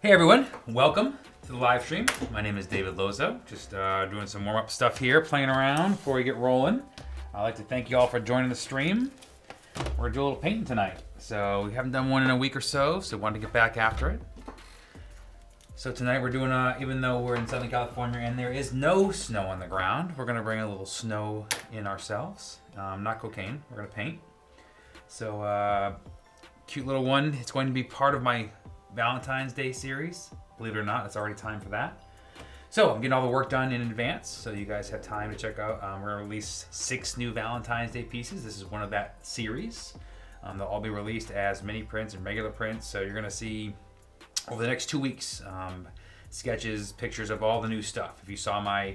Hey everyone, welcome to the live stream. My name is David Lozeau. Just doing some warm-up stuff here, playing around before we get rolling. I'd like to thank you all for joining the stream. We're gonna do a little painting tonight. So we haven't done one in a week or so wanted to get back after it. So tonight we're doing, even though we're in Southern California and there is no snow on the ground, we're gonna bring a little snow in ourselves. Not cocaine, we're gonna paint. So cute little one. It's going to be part of my Valentine's Day series. Believe it or not, it's already time for that. So I'm getting all the work done in advance, so you guys have time to check out. We're gonna release 6 new Valentine's Day pieces. This is one of that series. They'll all be released as mini prints and regular prints. So you're gonna see over the next 2 weeks, sketches, pictures of all the new stuff. If you saw my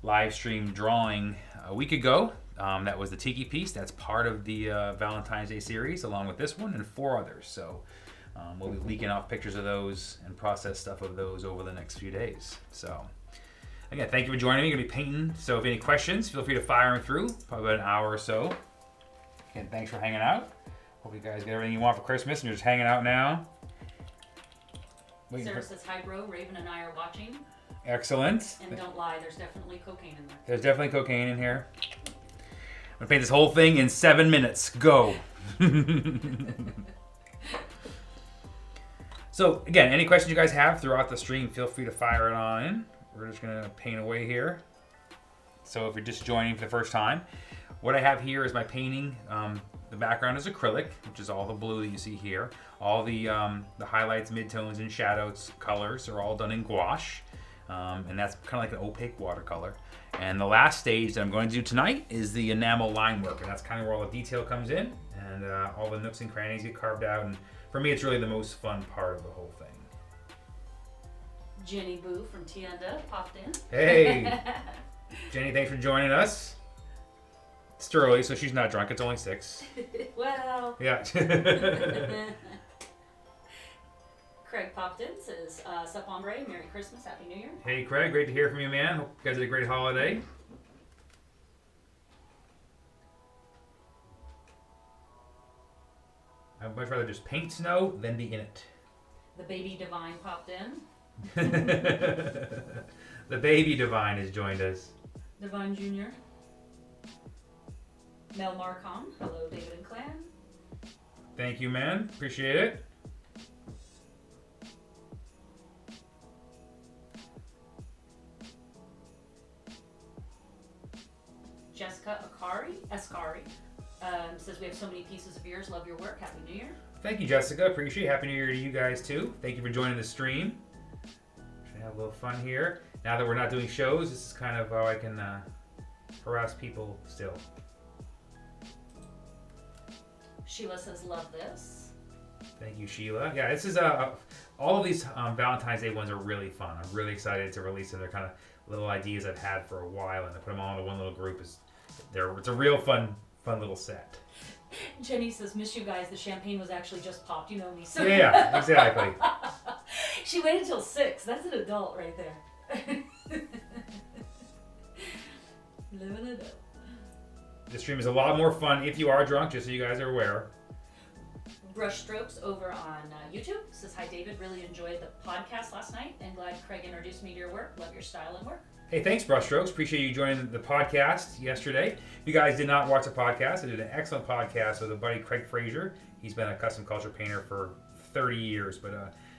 live stream drawing a week ago, that was the Tiki piece. That's part of the Valentine's Day series, along with this one and 4 others. So we'll be leaking off pictures of those and process stuff of those over the next few days. So again, thank you for joining me. I'm gonna be painting. So if you have any questions, feel free to fire them through. Probably about an hour or so. Again, thanks for hanging out. Hope you guys get everything you want for Christmas and you're just hanging out now. Sarah says, hi bro, Raven and I are watching. Excellent. And don't lie, there's definitely cocaine in there. There's definitely cocaine in here. I'm gonna paint this whole thing in 7 minutes. Go. So again, any questions you guys have throughout the stream, feel free to fire it on in. We're just gonna paint away here. So if you're just joining for the first time, what I have here is my painting. The background is acrylic, which is all the blue that you see here. All the highlights, midtones, and shadows colors are all done in gouache. And that's kind of like an opaque watercolor. And the last stage that I'm going to do tonight is the enamel line work. And that's kind of where all the detail comes in. And all the nooks and crannies get carved out. And for me, it's really the most fun part of the whole thing. Jenny Boo from Tienda popped in. Hey! Jenny, thanks for joining us. It's early, so she's not drunk. It's only 6. Well. Yeah. Craig popped in, says, sup hombre, Merry Christmas, Happy New Year. Hey Craig, great to hear from you, man. Hope you guys had a great holiday. I'd much rather just paint snow than be in it. The baby divine popped in. The baby divine has joined us. Divine Jr. Mel Marcom, hello David and Clan. Thank you, man. Appreciate it. Jessica Ascari says, we have so many pieces of yours. Love your work. Happy New Year. Thank you, Jessica. Appreciate it. Happy New Year to you guys, too. Thank you for joining the stream. Trying to have a little fun here. Now that we're not doing shows, this is kind of how I can harass people still. Sheila says, love this. Thank you, Sheila. Yeah, this is all of these Valentine's Day ones are really fun. I'm really excited to release them. They're kind of little ideas I've had for a while, and to put them all into one little group it's a real fun little set. Jenny says, miss you guys. The champagne was actually just popped. You know me. So. Yeah, exactly. She waited till 6. That's an adult right there. Living it up. The stream is a lot more fun if you are drunk, just so you guys are aware. Brushstrokes over on YouTube says, hi David, really enjoyed the podcast last night and glad Craig introduced me to your work. Love your style and work. Hey, thanks Brushstrokes. Appreciate you joining the podcast yesterday. If you guys did not watch the podcast, I did an excellent podcast with a buddy, Craig Frazier. He's been a custom culture painter for 30 years, but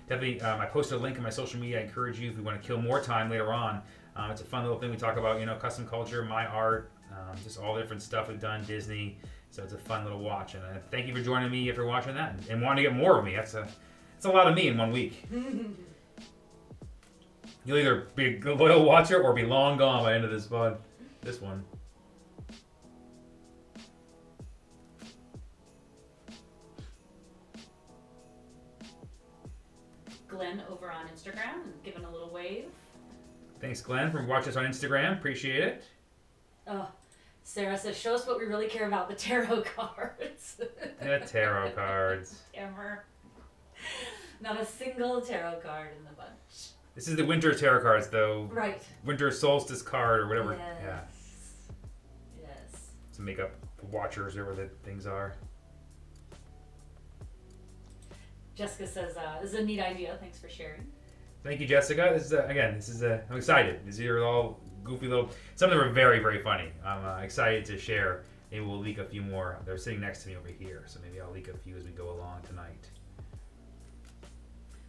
definitely I posted a link in my social media. I encourage you if you want to kill more time later on. It's a fun little thing we talk about, custom culture, my art, just all the different stuff we've done, Disney. So it's a fun little watch, and thank you for joining me after watching that and wanting to get more of me. That's a lot of me in 1 week. You'll either be a loyal watcher or be long gone by the end of this one. Glenn over on Instagram, giving a little wave. Thanks, Glenn, for watching us on Instagram. Appreciate it. Oh, Sarah says, show us what we really care about, the tarot cards. The tarot cards. Ever. Not a single tarot card in the bunch. This is the winter tarot cards, though. Right. Winter solstice card or whatever. Yes. Yeah. Yes. To make up watchers or whatever the things are. Jessica says, this is a neat idea. Thanks for sharing. Thank you, Jessica. This is I'm excited. These are all goofy little. Some of them are very, very funny. I'm excited to share. Maybe we'll leak a few more. They're sitting next to me over here, so maybe I'll leak a few as we go along tonight.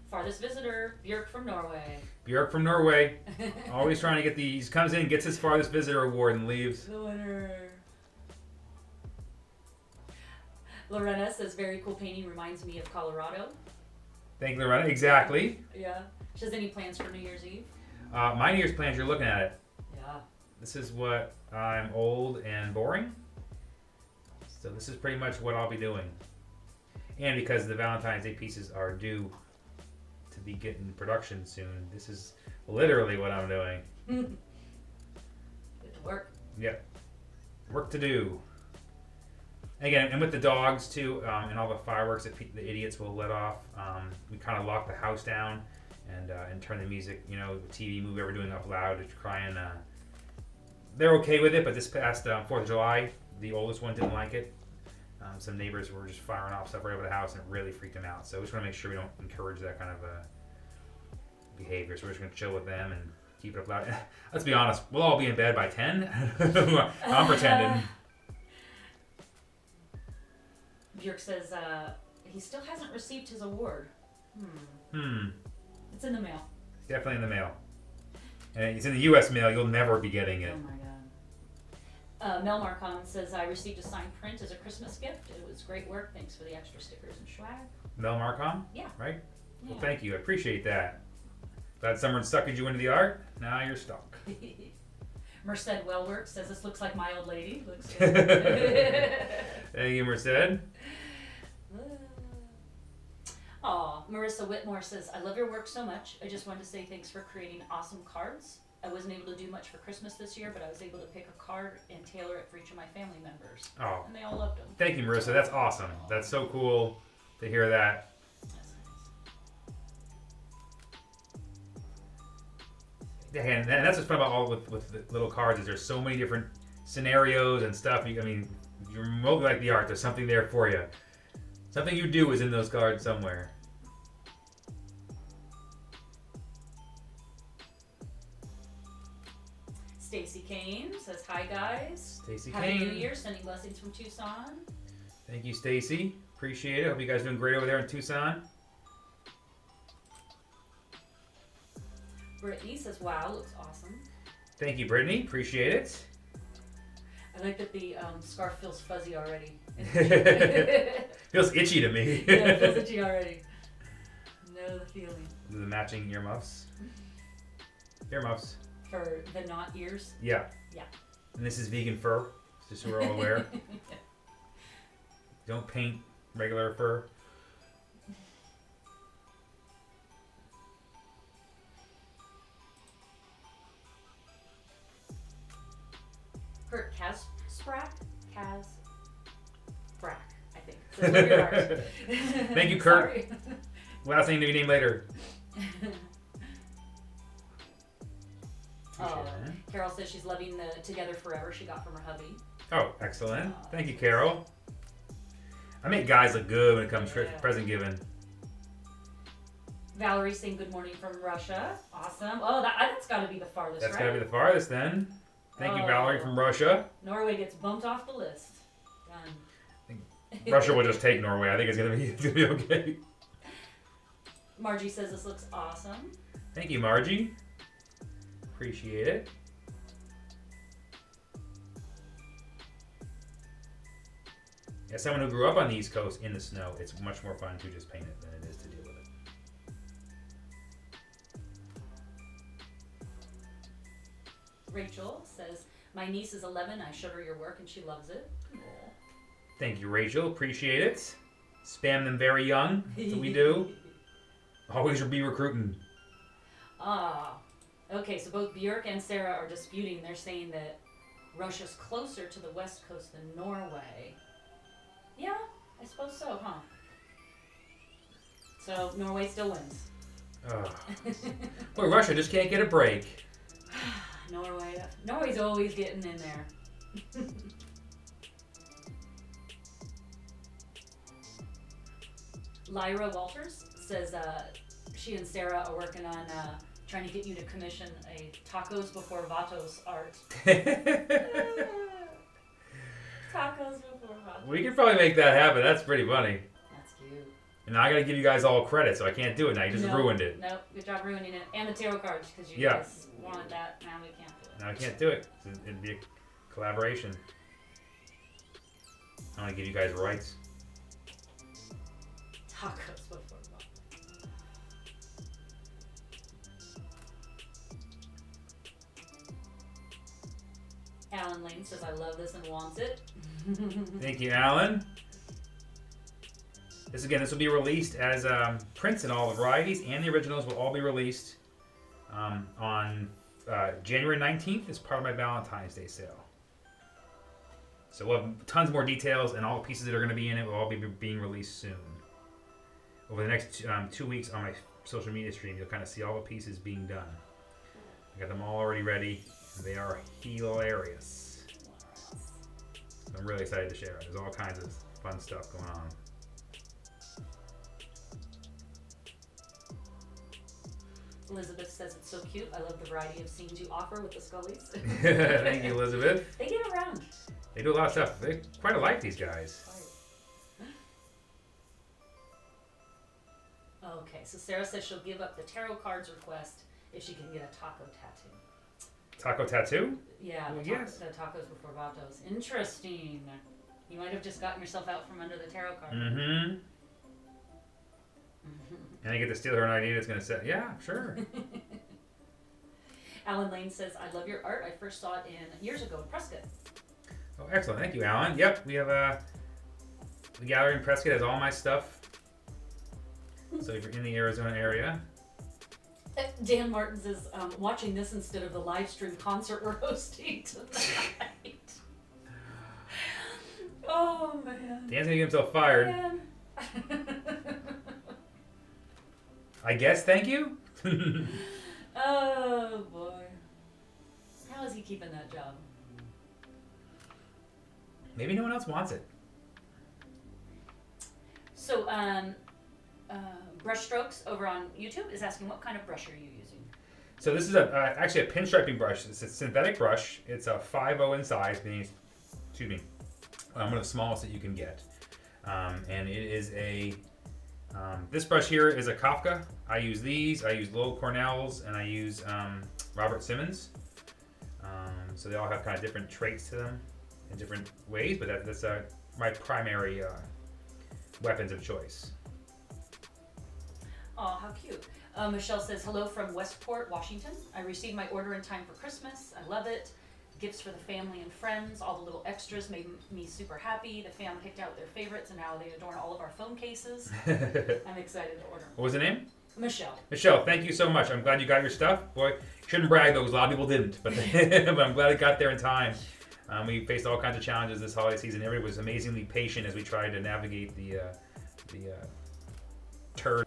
Farthest visitor, Björk from Norway. Björk from Norway. Always trying to get these. Comes in, gets his farthest visitor award, and leaves. The winner. Lorena says, very cool painting, reminds me of Colorado. Thank you, Lorena. Exactly. Yeah. She has any plans for New Year's Eve? My New Year's plans, you're looking at it. Yeah. This is what I'm old and boring. So this is pretty much what I'll be doing. And because the Valentine's Day pieces are due to be getting production soon, this is literally what I'm doing. Get to work. Yep. Work to do. Again, and with the dogs too, and all the fireworks that the idiots will let off, we kind of lock the house down and turn the music, the TV, movie we're doing up loud to try and. They're okay with it, but this past 4th of July, the oldest one didn't like it. Some neighbors were just firing off stuff right over the house, and it really freaked them out. So we just want to make sure we don't encourage that kind of behavior. So we're just going to chill with them and keep it up loud. Let's be honest, we'll all be in bed by 10. I'm pretending. Björk says he still hasn't received his award. It's in the mail. It's definitely in the mail. And it's in the U.S. mail. You'll never be getting it. Oh my God. Mel Marcon says, I received a signed print as a Christmas gift. It was great work. Thanks for the extra stickers and swag. Mel Marcon? Yeah. Right? Yeah. Well, thank you. I appreciate that. Glad someone suckered you into the art. Now you're stuck. Merced Wellwork says, this looks like my old lady. Looks good. Thank you, Merced. Aw, Marissa Whitmore says, I love your work so much. I just wanted to say thanks for creating awesome cards. I wasn't able to do much for Christmas this year, but I was able to pick a card and tailor it for each of my family members. Oh. And they all loved them. Thank you, Marissa. That's awesome. That's so cool to hear that. That's nice. Yeah, and that's what's fun about all with the little cards is there's so many different scenarios and stuff. You remotely like the art. There's something there for you. Something you do is in those cards somewhere. Stacy Kane says, hi guys. Stacy Happy Kane. New Year. Sending blessings from Tucson. Thank you, Stacy. Appreciate it. Hope you guys are doing great over there in Tucson. Brittany says, wow, looks awesome. Thank you, Brittany. Appreciate it. I like that the scarf feels fuzzy already. Feels itchy to me. Yeah, it feels itchy already. Know the feeling. The matching earmuffs. Earmuffs. For the not ears? Yeah. Yeah. And this is vegan fur, just so we're all aware. Don't paint regular fur. Kurt Kasprack, I think. Says, love your art. Thank you, Kurt. Sorry. Last name to be named later. Oh, Carol says she's loving the Together Forever she got from her hubby. Oh, excellent. Thank you, Carol. I make guys look good when it comes to present giving. Valerie saying good morning from Russia. Awesome. Oh, that's got to be the farthest, That's right? got to be the farthest then. Thank you, Valerie from Russia. Norway gets bumped off the list. Done. Russia will just take Norway. I think it's gonna be okay. Margie says this looks awesome. Thank you, Margie. Appreciate it. As someone who grew up on the East Coast in the snow, it's much more fun to just paint it than it is to deal with it. Rachel says, my niece is 11. I showed her your work and she loves it. Thank you, Rachel. Appreciate it. Spam them very young. That's what we do. Always be recruiting. Okay, so both Björk and Sarah are disputing. They're saying that Russia's closer to the west coast than Norway. Yeah, I suppose so, huh? So Norway still wins. Boy, Russia just can't get a break. Norway's always getting in there. Lyra Walters says she and Sarah are working on trying to get you to commission a tacos before vatos art. Tacos before vatos. We could probably make that happen. That's pretty funny. That's cute. And I gotta give you guys all credit, so I can't do it now. You just ruined it. Nope, good job ruining it. And the tarot cards, because you guys wanted that. Now we can't do it. Now I can't do it. It'd be a collaboration. I want to give you guys rights. Tacos before vatos. Alan Lane says, I love this and wants it. Thank you, Alan. This will be released as prints in all the varieties, and the originals will all be released on January 19th as part of my Valentine's Day sale. So we'll have tons more details, and all the pieces that are going to be in it will all be being released soon. Over the next 2 weeks on my social media stream, you'll kind of see all the pieces being done. I got them all already ready. They are hilarious. I'm really excited to share it. There's all kinds of fun stuff going on. Elizabeth says it's so cute. I love the variety of scenes you offer with the scullies. Thank you, Elizabeth. They get around. They do a lot of stuff. They're quite alike, these guys. Okay, so Sarah says she'll give up the tarot cards request if she can get a taco tattoo. Taco tattoo? Yeah, Well, yes. the tacos before vatos. Interesting. You might have just gotten yourself out from under the tarot card. Mm-hmm. And I get to steal her idea that's going to say, yeah, sure. Alan Lane says, I love your art. I first saw it years ago in Prescott. Oh, excellent. Thank you, Alan. Yep, we have the gallery in Prescott has all my stuff. So if you're in the Arizona area. Dan Martin says, watching this instead of the live stream concert we're hosting tonight. Oh, man. Dan's going to get himself fired. Man. I guess, thank you? Oh, boy. How is he keeping that job? Maybe no one else wants it. So, Brushstrokes over on YouTube is asking what kind of brush are you using? So this is actually a pinstriping brush. It's a synthetic brush. It's a 5.0 in size, meaning, excuse me, one of the smallest that you can get. And it is this brush here is a Kafka. I use these. I use Lowell Cornell's, and I use Robert Simmons. So they all have kind of different traits to them in different ways, but that's my primary weapons of choice. Oh, how cute. Michelle says, hello from Westport, Washington. I received my order in time for Christmas. I love it. Gifts for the family and friends. All the little extras made me super happy. The fam picked out their favorites, and now they adorn all of our phone cases. I'm excited to order. What was the name? Michelle. Michelle, thank you so much. I'm glad you got your stuff. Boy, shouldn't brag though, because a lot of people didn't, but but I'm glad it got there in time. We faced all kinds of challenges this holiday season. Everybody was amazingly patient as we tried to navigate the turd.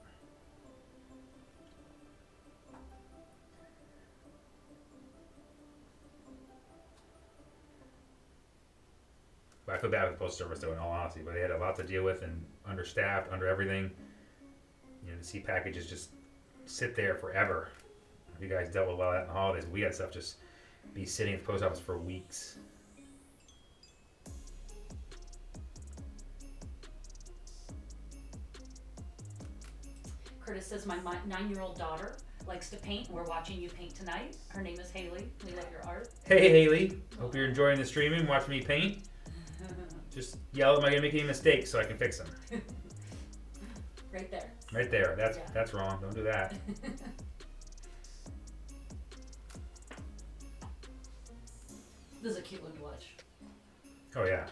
I feel bad with the Postal Service though, in all honesty, but they had a lot to deal with and understaffed, under everything. You know, to see packages just sit there forever. You guys dealt with a lot of that in the holidays. We had stuff just be sitting at the post office for weeks. Curtis says, my 9-year-old daughter likes to paint. We're watching you paint tonight. Her name is Haley. We love your art. Hey Haley, hope you're enjoying the streaming, watching me paint. Just yell, am I gonna make any mistakes so I can fix them? Right there. Right there. That's wrong. Don't do that. This is a cute one to watch. Oh yeah.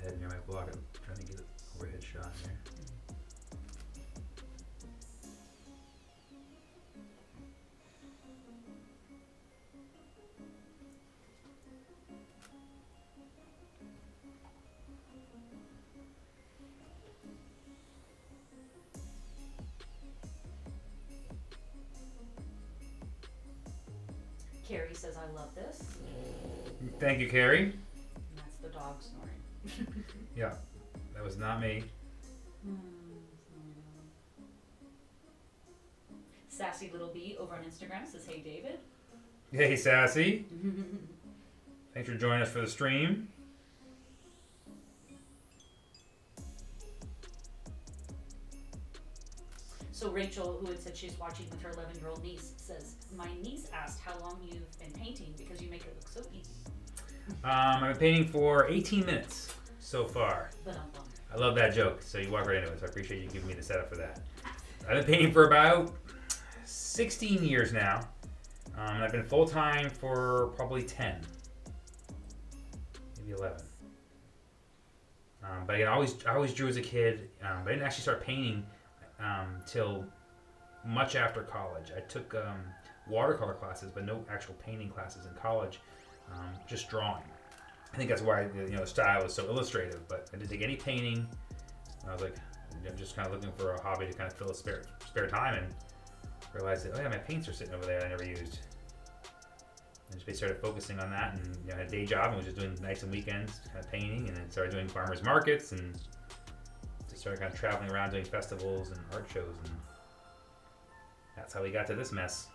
Head near my block. I'm trying to get an overhead shot here. Carrie says, I love this. Thank you, Carrie. And that's the dog snoring. Yeah, that was not me. Sassy Little Bee over on Instagram says, hey, David. Hey, Sassy. Thanks for joining us for the stream. So Rachel, who had said she's watching with her 11-year-old niece, says, my niece asked how long you've been painting because you make it look so easy. I've been painting for 18 minutes so far. But I love that joke, so you walk right into it, so I appreciate you giving me the setup for that. I've been painting for about 16 years now, and I've been full-time for probably 10, maybe 11. But again, I always drew as a kid, but I didn't actually start painting till much after college. I took watercolor classes, but no actual painting classes in college, just drawing. I think that's why the style is so illustrative, but I didn't take any painting. I was like, I'm just kind of looking for a hobby to kind of fill a spare time, and realized that, oh yeah, my paints are sitting over there I never used. And just started focusing on that, and had a day job and was just doing nights and weekends kind of painting, and then started doing farmers markets, and just started kind of traveling around doing festivals and art shows, and that's how we got to this mess.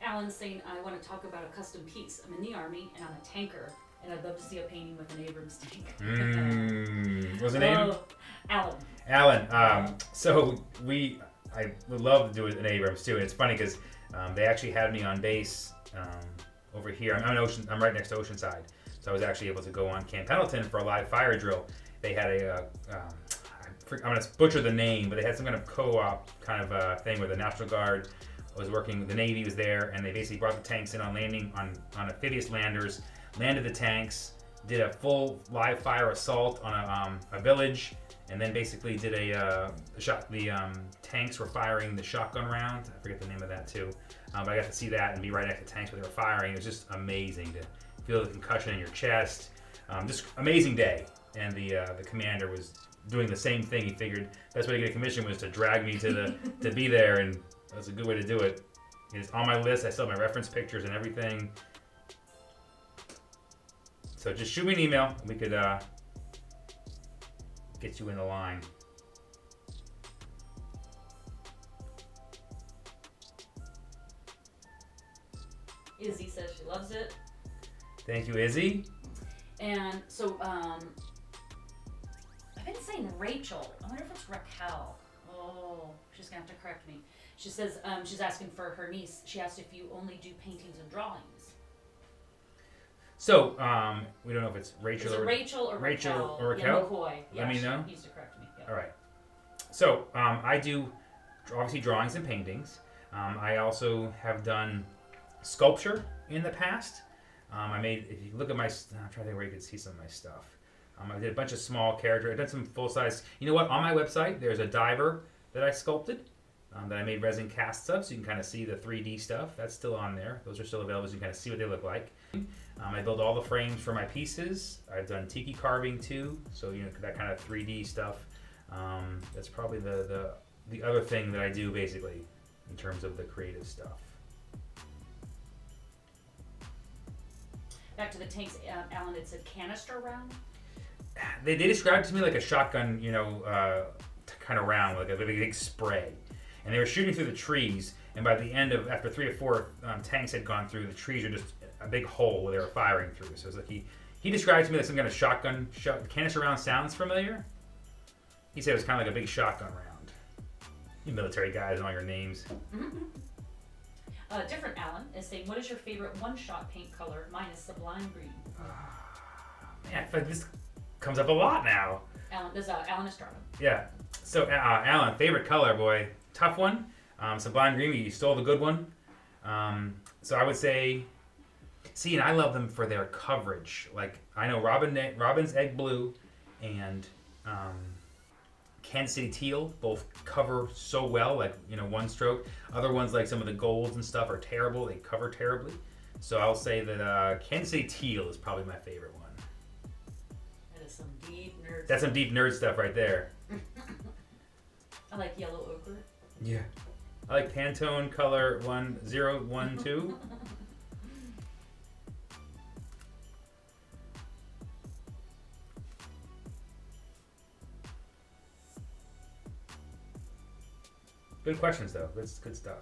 Alan's saying, I want to talk about a custom piece. I'm in the Army and I'm a tanker, and I'd love to see a painting with an Abrams tank. What's the name? Alan. Alan. So I would love to do an Abrams too. And it's funny because they actually had me on base over here. I'm right next to Oceanside, so I was actually able to go on Camp Pendleton for a live fire drill. They had I'm gonna butcher the name, but they had some kind of co-op kind of thing where the National Guard was working, the Navy was there, and they basically brought the tanks in on landing on amphibious landers, landed the tanks, did a full live fire assault on a village, and then basically did a shot. The tanks were firing the shotgun round. I forget the name of that too, but I got to see that and be right next to tanks where they were firing. It was just amazing to feel the concussion in your chest. Just amazing day, and the commander was doing the same thing. He figured best way to get a commission was to drag me to be there, and that's a good way to do it. It's on my list. I still have my reference pictures and everything. So just shoot me an email. We could get you in the line. Izzy says she loves it. Thank you, Izzy. And so, I've been saying Rachel. I wonder if it's Raquel. Oh, she's gonna have to correct me. She says she's asking for her niece. She asked if you only do paintings and drawings. So we don't know if it's Rachel. Is it Rachel or Raquel? Or Raquel? Yeah, McCoy. Yeah, Let me know. Needs to correct me. Yeah. All right. So I do obviously drawings and paintings. I also have done sculpture in the past. If you look at my, I'm trying to think where you can see some of my stuff. I did a bunch of small characters. I've done some full size. You know what? On my website, there's a diver that I sculpted that I made resin casts of, so you can kind of see the 3D stuff. That's still on there. Those are still available, so you can kind of see what they look like. I build all the frames for my pieces. I've done tiki carving too, so that kind of 3D stuff. That's probably the other thing that I do basically in terms of the creative stuff. Back to the tanks, Alan had said canister round. They described it to me like a shotgun, kind of round, like a big spray. And they were shooting through the trees, and by the end after 3 or 4 tanks had gone through, the trees are just a big hole where they were firing through. So it's like he described to me like some kind of shotgun. Canister round sounds familiar. He said it was kind of like a big shotgun round. You military guys and all your names. Mm-hmm. Different Alan is saying, what is your favorite one-shot paint color? Mine is Sublime Green. Man, I feel like this comes up a lot now. Alan, this is Alan Estrada. Yeah. So, Alan, favorite color, boy. Tough one. Sublime Green, you stole the good one. So I would say, and I love them for their coverage. Like, I know Robin's Egg Blue and Kansas City Teal both cover so well, like, one stroke. Other ones, like some of the golds and stuff, are terrible. They cover terribly. So I'll say that Kansas City Teal is probably my favorite one. That is some deep nerd. That's some deep nerd stuff right there. I like yellow ochre. Yeah. I like Pantone color 1012. Good questions though. Good stuff.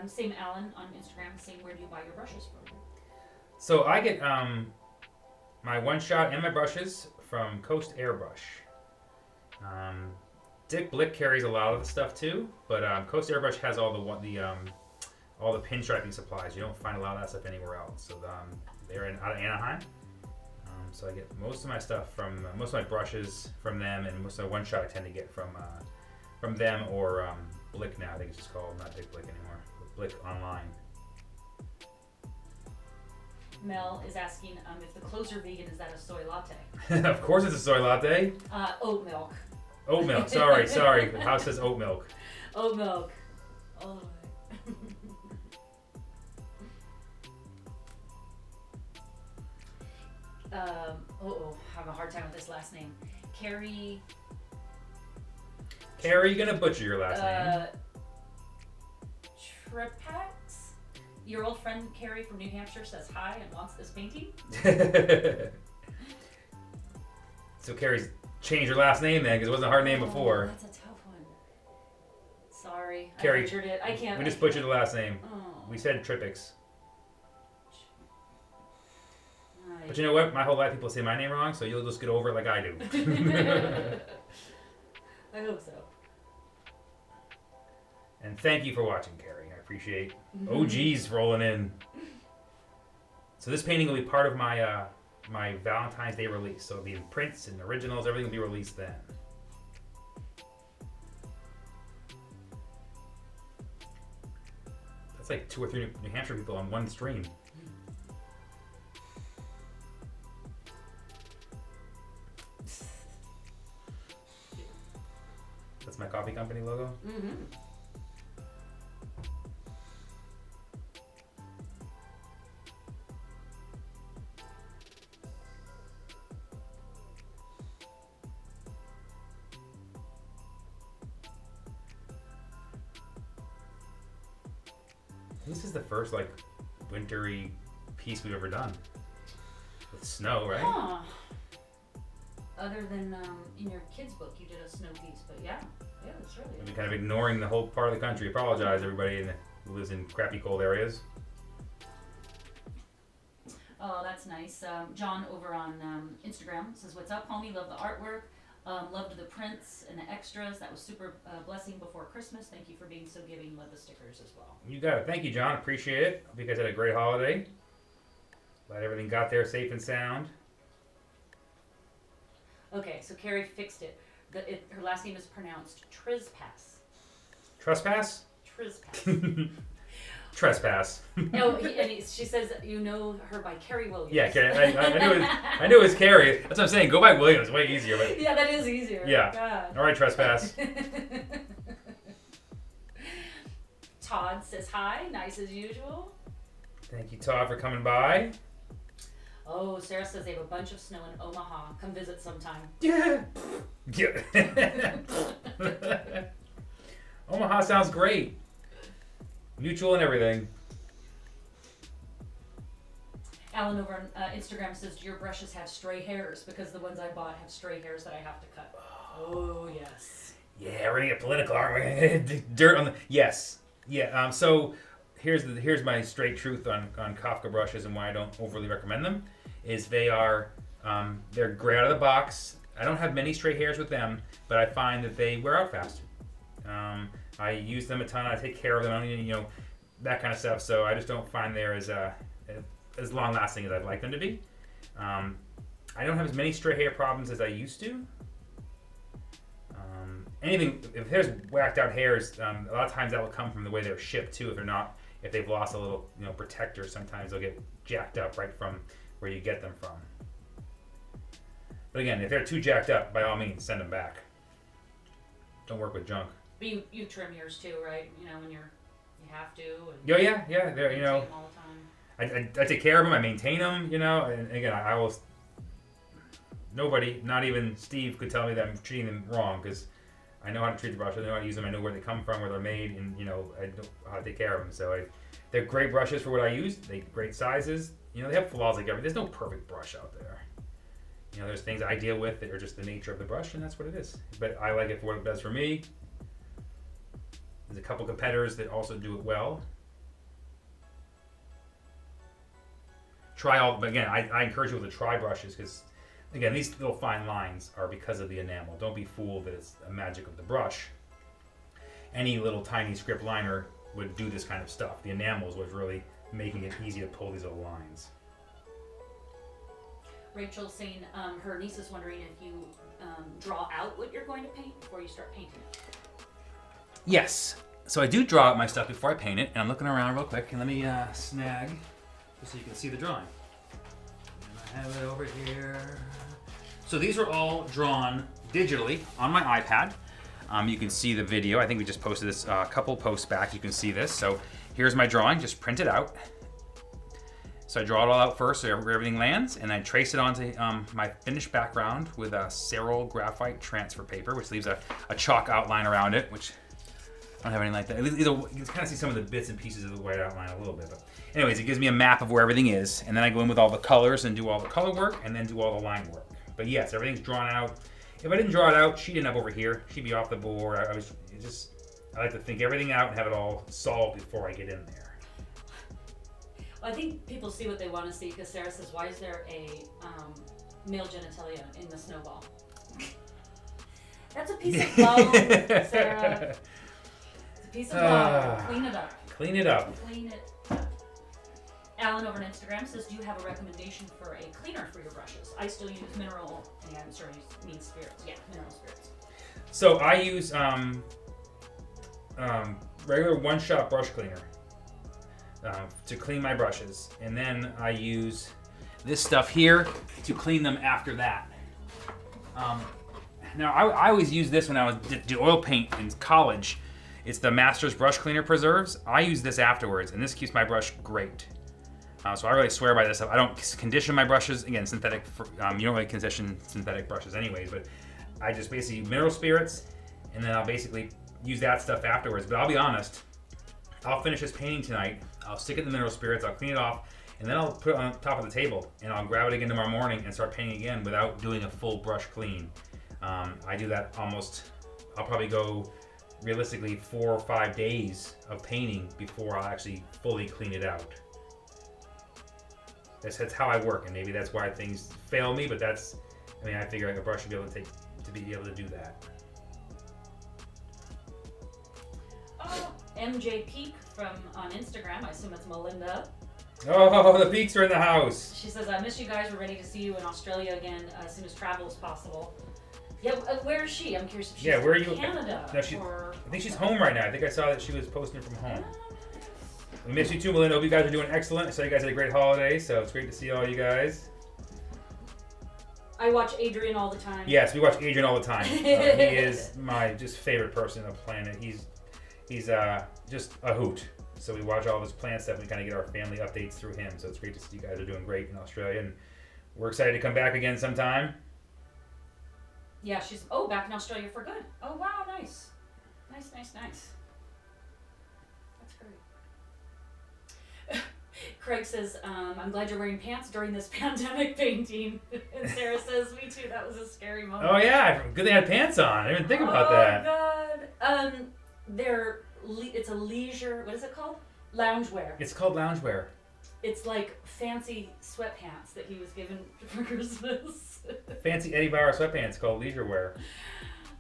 Same Alan on Instagram saying, where do you buy your brushes from? So I get my one shot and my brushes from Coast Airbrush. Dick Blick carries a lot of the stuff too, but Coast Airbrush has all the pinstriping supplies. You don't find a lot of that stuff anywhere else. So they're out of Anaheim. So I get most of my stuff from most of my brushes from them, and most of my one shot I tend to get from them or Blick now. I think it's just called, not Dick Blick anymore. Blick online. Mel is asking if the clothes are vegan, is that a soy latte? Of course it's a soy latte. Oat milk. Oat milk, sorry. The house says oat milk. Oat milk. Oh. I have a hard time with this last name. Carrie, you're gonna butcher your last name. Trepax? Your old friend Carrie from New Hampshire says hi and wants this painting. So Carrie's changed her last name then, because it wasn't a hard name before. That's a tough one. Sorry, Carrie, I butchered it. I can't. We just butchered the last name. Oh. We said Tripix. But you know what? My whole life people say my name wrong, so you'll just get over it like I do. I hope so. And thank you for watching, Carrie. I appreciate OGs rolling in. So this painting will be part of my my Valentine's Day release. So it'll be in prints and originals. Everything will be released then. That's like 2 or 3 New Hampshire people on one stream. That's my coffee company logo. Mm-hmm. This is the first like wintry piece we've ever done with snow, right? Huh. Other than in your kids' book, you did a snow piece, but yeah, that's really. We've been kind of ignoring the whole part of the country. Apologize, everybody who lives in crappy cold areas. Oh, that's nice. John over on Instagram says, "What's up, homie? Love the artwork. Loved the prints and the extras. That was super blessing before Christmas. Thank you for being so giving. Love the stickers as well." You got it. Thank you, John. Appreciate it. Hope you guys had a great holiday. Glad everything got there safe and sound. Okay, so Carrie fixed it. Her last name is pronounced Trizpass. Trespass? Trizpass. Trespass. She says you know her by Carrie Williams. Yeah, Carrie. I knew it was Carrie. That's what I'm saying. Go by Williams. Way easier. But yeah, that is easier. Yeah. God. All right, Trespass. Todd says hi. Nice as usual. Thank you, Todd, for coming by. Oh, Sarah says they have a bunch of snow in Omaha. Come visit sometime. Yeah. Omaha sounds great. Mutual and everything. Alan over on Instagram says, "Do your brushes have stray hairs? Because the ones I bought have stray hairs that I have to cut." Oh, yes. Yeah, we're gonna get political, aren't we? Dirt on the... Yes. Yeah, so here's my straight truth on Kafka brushes and why I don't overly recommend them. Is they're great out of the box. I don't have many stray hairs with them, but I find that they wear out faster. I use them a ton. I take care of them. I don't even, that kind of stuff. So I just don't find they're as long lasting as I'd like them to be. I don't have as many stray hair problems as I used to. If there's whacked out hairs, a lot of times that will come from the way they're shipped too. If they've lost a little, protector, sometimes they'll get jacked up right from where you get them from. But again, if they're too jacked up, by all means, send them back. Don't work with junk. But you trim yours too, right? When you have to. And Yeah. They're, you take them all the time. I take care of them. I maintain them. And again, I will. Nobody, not even Steve, could tell me that I'm treating them wrong because I know how to treat the brushes. I know how to use them. I know where they come from, where they're made, and I know how to take care of them. So they're great brushes for what I use. They're great sizes. They have flaws like everything. There's no perfect brush out there. There's things I deal with that are just the nature of the brush, and that's what it is. But I like it for what it does for me. There's a couple competitors that also do it well. But again, I encourage people to try brushes because, again, these little fine lines are because of the enamel. Don't be fooled that it's the magic of the brush. Any little tiny script liner would do this kind of stuff. The enamel is what's really making it easy to pull these little lines. Rachel's saying her niece is wondering if you draw out what you're going to paint before you start painting it. Yes. So I do draw out my stuff before I paint it, and I'm looking around real quick, and let me snag just so you can see the drawing. And I have it over here. So these are all drawn digitally on my iPad. You can see the video. I think we just posted this a couple posts back. You can see this. So here's my drawing, just print it out. So I draw it all out first so everything lands, and I trace it onto my finished background with a Cerol graphite transfer paper, which leaves a chalk outline around it, which I don't have anything like that. You can kind of see some of the bits and pieces of the white outline a little bit. But anyways, it gives me a map of where everything is, and then I go in with all the colors and do all the color work, and then do all the line work. But yes, everything's drawn out. If I didn't draw it out, she'd end up over here. She'd be off the board. I like to think everything out and have it all solved before I get in there. Well, I think people see what they want to see because Sarah says, why is there a male genitalia in the snowball? That's a piece of bone, Sarah. It's a piece of bone. Clean it up. Clean it up. Clean it up. Alan over on Instagram says, do you have a recommendation for a cleaner for your brushes? I still use mineral, and I'm sure you mean spirits. Yeah, mineral spirits. So I use regular one-shot brush cleaner to clean my brushes. And then I use this stuff here to clean them after that. Now, I always use this when I was do oil paint in college. It's the Masters Brush Cleaner Preserves. I use this afterwards, and this keeps my brush great. So I really swear by this stuff. I don't condition my brushes. Again, synthetic. You don't really condition synthetic brushes anyways, but I just basically mineral spirits, and then I'll basically use that stuff afterwards. But I'll be honest, I'll finish this painting tonight. I'll stick it in the mineral spirits. I'll clean it off, and then I'll put it on top of the table, and I'll grab it again tomorrow morning and start painting again without doing a full brush clean. I do that I'll probably go realistically 4 or 5 days of painting before I'll actually fully clean it out. That's how I work, and maybe that's why things fail me, but I figure like a brush should be able to do that. Oh, MJ Peak on Instagram, I assume it's Melinda. Oh, the Peaks are in the house. She says, I miss you guys. We're ready to see you in Australia again as soon as travel is possible. Yeah, where is she? I'm curious if she's where are in you? Canada. No, I think she's home right now. I think I saw that she was posting from home. We miss you too, Melinda. Hope you guys are doing excellent. I saw you guys had a great holiday, so it's great to see all you guys. I watch Adrian all the time. Yes, we watch Adrian all the time. He is my just favorite person on the planet. He's just a hoot. So we watch all of his plant stuff and we kind of get our family updates through him. So it's great to see you guys are doing great in Australia, and we're excited to come back again sometime. Yeah, she's back in Australia for good. Oh wow, nice. Nice. That's great. Craig says, I'm glad you're wearing pants during this pandemic painting. And Sarah says, me too, that was a scary moment. Oh yeah, good they had pants on. I didn't even think about that. Oh god. It's a leisure, what is it called? Loungewear. It's called loungewear. It's like fancy sweatpants that he was given for Christmas. Fancy Eddie Bauer sweatpants called leisure wear.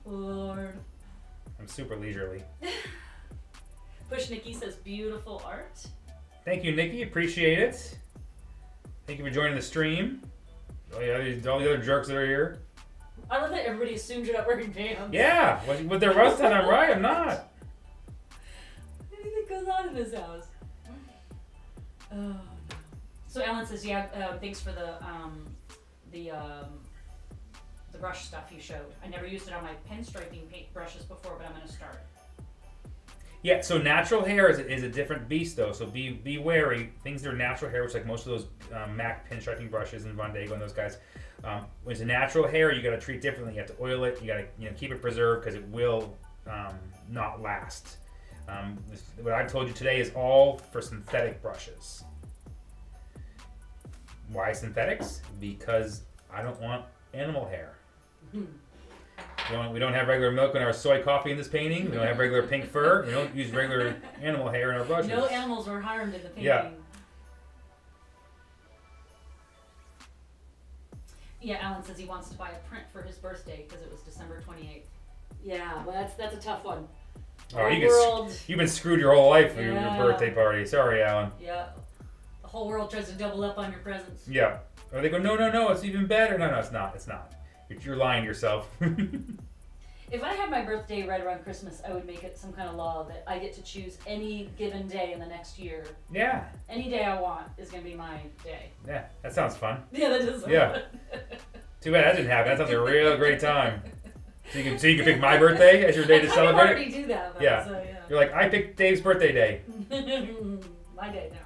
Lord. I'm super leisurely. Push Nikki says, beautiful art. Thank you, Nikki. Appreciate it. Thank you for joining the stream. Oh yeah, all the other jerks that are here. I love that everybody assumes you're not wearing pants. Yeah, with their rust on, I'm right. I'm not. Anything goes on in this house. Oh no. So Ellen says, yeah, thanks for the brush stuff you showed. I never used it on my pinstriping paint brushes before, but I'm gonna start. Yeah, so natural hair is a different beast though. So be wary. Things that are natural hair, which like most of those MAC pinstriping brushes and Von Dago and those guys. When it's a natural hair, you got to treat differently. You have to oil it. You got to keep it preserved because it will not last. What I've told you today is all for synthetic brushes. Why synthetics? Because I don't want animal hair. We don't have regular milk in our soy coffee in this painting. We don't have regular pink fur. We don't use regular animal hair in our brushes. No animals were harmed in the painting. Yeah. Yeah, Alan says he wants to buy a print for his birthday because it was December 28th. Yeah, well, that's a tough one. Oh, you've been screwed your whole life for your birthday party. Sorry, Alan. Yeah. The whole world tries to double up on your presents. Yeah. Or they go, no, it's even better. No, it's not. It's not. You're lying to yourself. If I had my birthday right around Christmas, I would make it some kind of law that I get to choose any given day in the next year. Yeah. Any day I want is going to be my day. Yeah, that sounds fun. Yeah, that does sound fun. Too bad that didn't happen. That sounds like a real great time. So you can pick my birthday as your day to celebrate. I already do that. Though, yeah. So, yeah. You're like, I picked Dave's birthday day. My day now.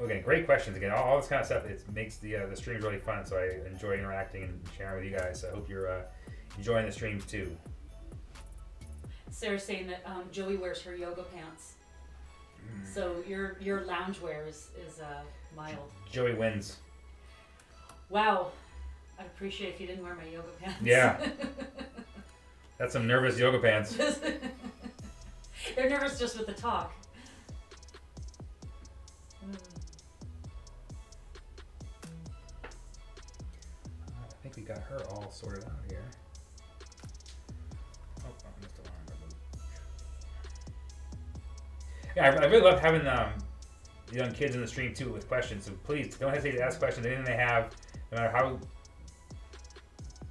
Okay, great questions again. All this kind of stuff, it makes the streams really fun. So I enjoy interacting and sharing with you guys. So I hope you're enjoying the streams too. Sarah's saying that Joey wears her yoga pants. So your loungewear is mild. Joey wins. Wow, I'd appreciate if you didn't wear my yoga pants. Yeah. That's some nervous yoga pants. They're nervous just with the talk. I think we got her all sorted out here. Oh, I missed a line. Yeah, I really love having the young kids in the stream too with questions. So please don't hesitate to ask questions. Anything they have, no matter how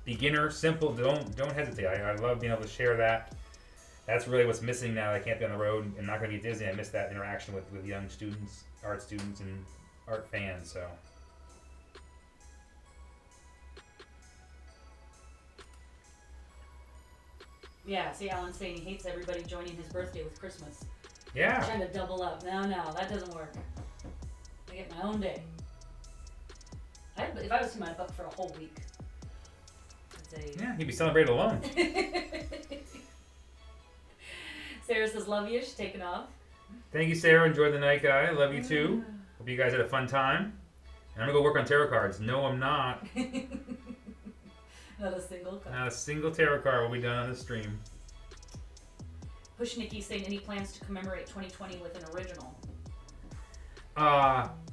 beginner, simple, don't hesitate. I love being able to share that. That's really what's missing now. I can't be on the road and not going to be at Disney. I miss that interaction with young students, art students, and art fans. So. Yeah, see, Alan's saying he hates everybody joining his birthday with Christmas. Yeah. Trying to double up. No, that doesn't work. I get my own day. If I was him, I'd book for a whole week. I'd say. Yeah, he'd be celebrated alone. Sarah says, love you. She's taking off. Thank you, Sarah. Enjoy the night, guy. Love you too. Hope you guys had a fun time. And I'm going to go work on tarot cards. No, I'm not. Not a single card. Not a single tarot card will be done on the stream. Push Nikki saying any plans to commemorate 2020 with an original?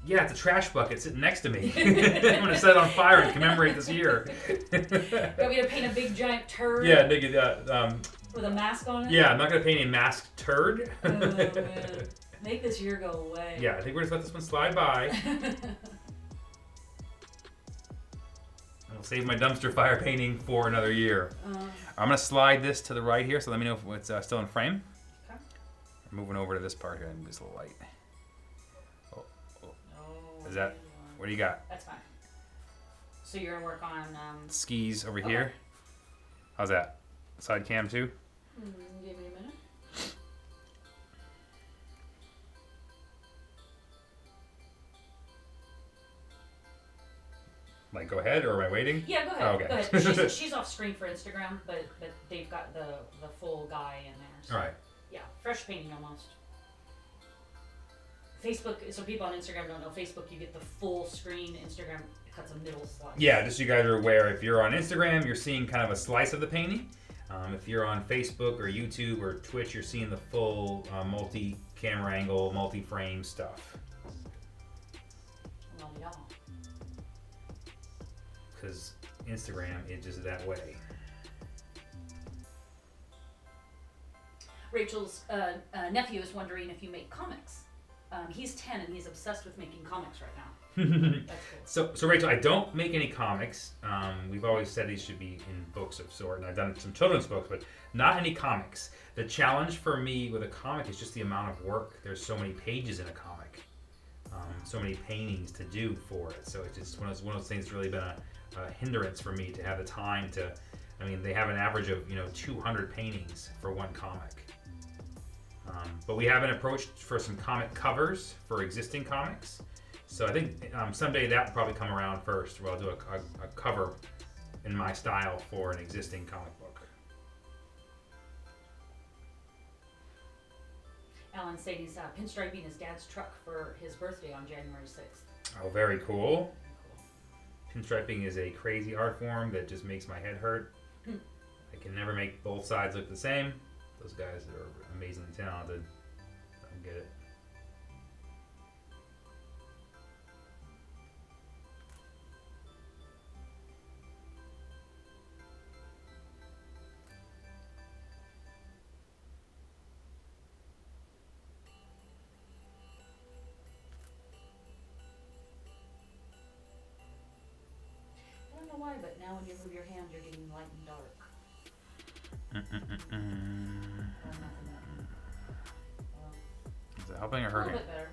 Yeah, it's a trash bucket sitting next to me. I'm going to set it on fire and commemorate this year. You want me to paint a big giant turd? Yeah, with a mask on it? Yeah, I'm not going to paint a masked turd. Oh, man. Make this year go away. Yeah, I think we're just let this one slide by. I'll save my dumpster fire painting for another year. I'm going to slide this to the right here, so let me know if it's still in frame. Okay. I'm moving over to this part here and this little light. Is that, what do you got? That's fine. So you're going to work on... skis over here. How's that? Side cam too? Give me a minute. Like, go ahead, or am I waiting? Yeah, go ahead. Oh, okay. Go ahead. She's off screen for Instagram, but they've got the full guy in there. So. All right. Yeah, fresh painting almost. Facebook, so people on Instagram don't know, Facebook, you get the full screen. Instagram cuts a middle slice. Yeah, just so you guys are aware, if you're on Instagram, you're seeing kind of a slice of the painting. If you're on Facebook or YouTube or Twitch, you're seeing the full multi-camera angle, multi-frame stuff. Well, yeah. Because Instagram is just that way. Rachel's nephew is wondering if you make comics. He's 10 and he's obsessed with making comics right now. That's cool. So Rachel, I don't make any comics. We've always said these should be in books of sort, and I've done some children's books, but not any comics. The challenge for me with a comic is just the amount of work. There's so many pages in a comic, so many paintings to do for it. So it's just one of those things that's really been a hindrance for me to have the time to. I mean, they have an average of 200 paintings for one comic. But we have been approached for some comic covers for existing comics. So I think someday that will probably come around first, where I'll do a cover in my style for an existing comic book. Alan's saying he's pinstriping his dad's truck for his birthday on January 6th. Oh, very cool. Pinstriping is a crazy art form that just makes my head hurt. I can never make both sides look the same. Those guys are amazingly talented. I don't get it. I don't know why, but now when you move your hand, you're getting light and dark. Is it helping or A hurting? little bit better.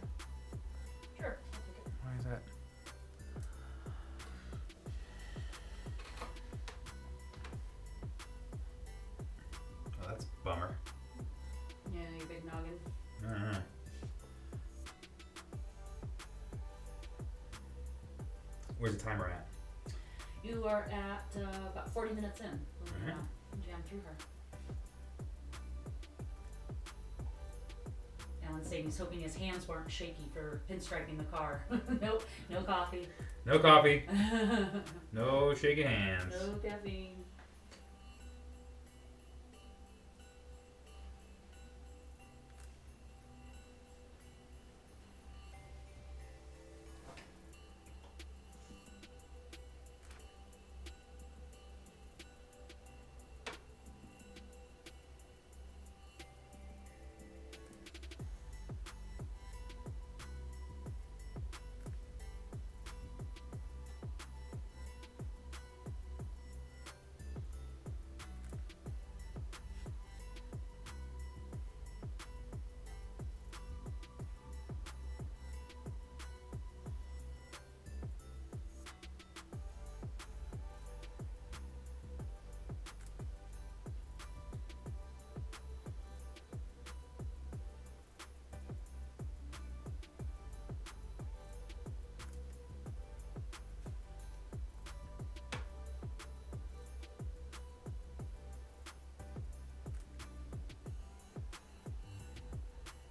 Sure. I'll take it. Why is that? Oh, that's a bummer. Yeah, you big noggin. Uh-huh. Where's the timer at? You are at about 40 minutes in. When Mhm. you jam through her. Alan's saying he's hoping his hands weren't shaky for pinstriping the car. Nope, no coffee. No coffee. No shaking hands. No caffeine.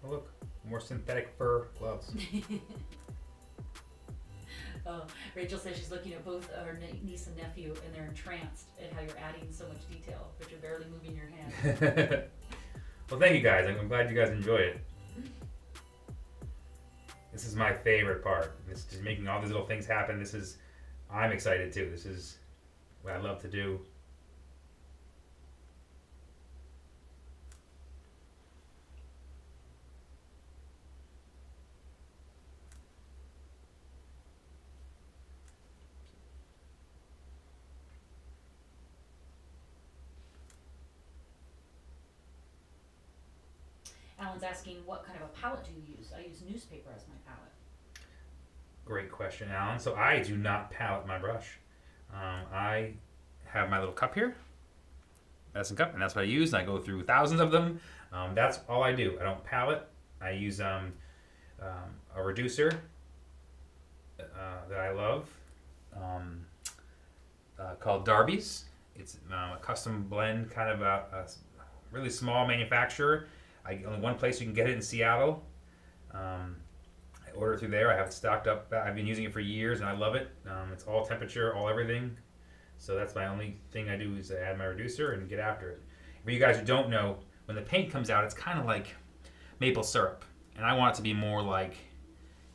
Oh, look, more synthetic fur gloves. Oh, Rachel says she's looking at both her niece and nephew, and they're entranced at how you're adding so much detail, but you're barely moving your hand. Well, thank you guys. I'm glad you guys enjoy it. This is my favorite part. It's just making all these little things happen. I'm excited too. This is what I love to do. Alan's asking, what kind of a palette do you use? I use newspaper as my palette. Great question, Alan. So I do not palette my brush. I have my little cup here, medicine cup, and that's what I use. And I go through thousands of them. That's all I do. I don't palette. I use a reducer that I love called Darby's. It's a custom blend, kind of a really small manufacturer. Only one place you can get it in Seattle. I order through there. I have it stocked up. I've been using it for years and I love it. It's all temperature, all everything. So that's my only thing I do is add my reducer and get after it. For you guys who don't know, when the paint comes out, it's kind of like maple syrup. And I want it to be more like,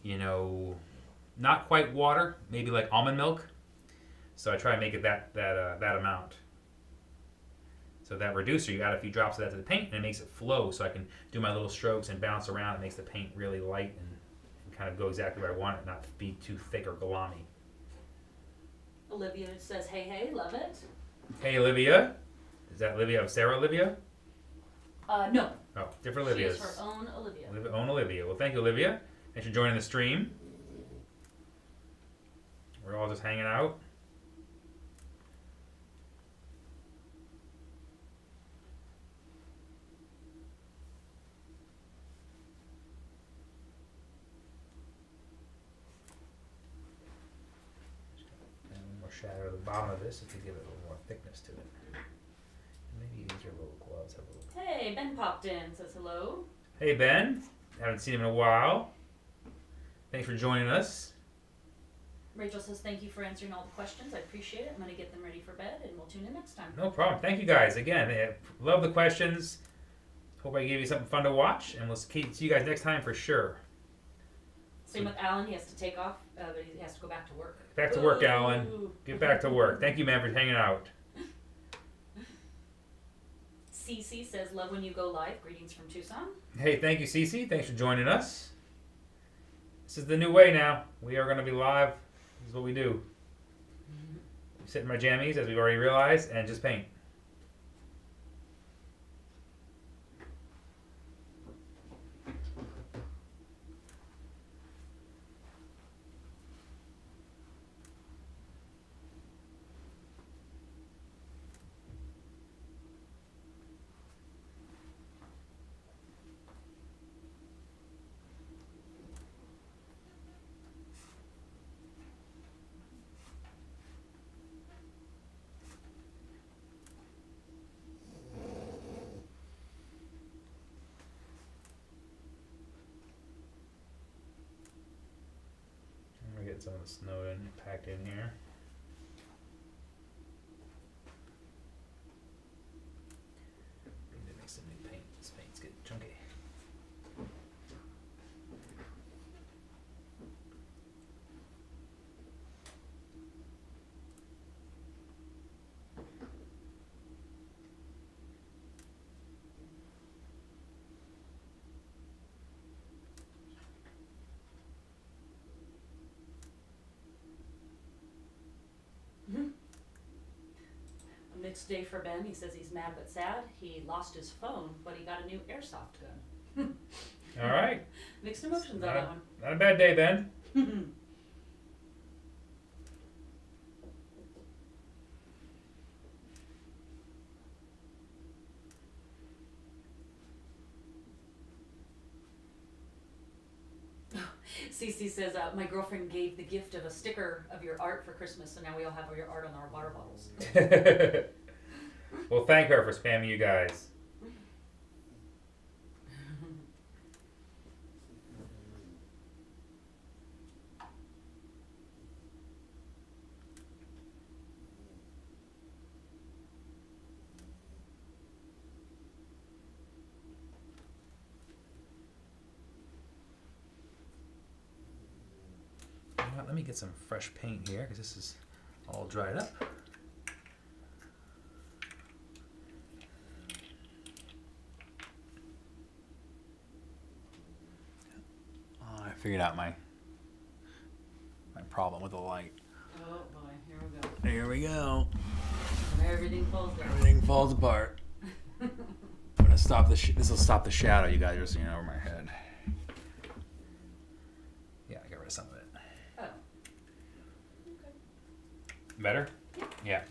not quite water, maybe like almond milk. So I try to make it that amount. So that reducer, you add a few drops of that to the paint, and it makes it flow. So I can do my little strokes and bounce around. It makes the paint really light and kind of go exactly where I want it, not be too thick or glommy. Olivia says, hey, love it. Hey, Olivia. Is that Olivia of Sarah Olivia? No. Oh, different Olivias. She is her own Olivia. Own Olivia. Well, thank you, Olivia. Thanks for joining the stream. We're all just hanging out. Shadow at the bottom of this if you give it a little more thickness to it. Maybe use your little gloves. Have a little... Hey, Ben popped in, says hello. Hey, Ben. Haven't seen him in a while. Thanks for joining us. Rachel says thank you for answering all the questions. I appreciate it. I'm going to get them ready for bed, and we'll tune in next time. No problem. Thank you guys. Again, love the questions. Hope I gave you something fun to watch, and we'll see you guys next time for sure. Same with Alan. He has to take off, but he has to go back to work. Back to work, Alan. Get back to work. Thank you, man, for hanging out. Cece says, love when you go live. Greetings from Tucson. Hey, thank you, Cece. Thanks for joining us. This is the new way now. We are going to be live. This is what we do. We sit in my jammies, as we've already realized, and just paint. Get some of the snow packed in here. Need to make some new paint. This paint's getting chunky. Next day for Ben, he says he's mad but sad. He lost his phone, but he got a new airsoft gun. All right. Mixed emotions on that one. Not a bad day, Ben. Cece says, my girlfriend gave the gift of a sticker of your art for Christmas, so now we all have your art on our water bottles. Well, thank her for spamming you guys. Let me get some fresh paint here because this is all dried up. Oh, I figured out my problem with the light. Oh boy, here we go. Here we go. Everything falls down. Everything falls apart. I'm gonna stop the. This will stop the shadow you guys are seeing over my head. Yeah, I got rid of some of it. Oh. Okay. Better? Yeah.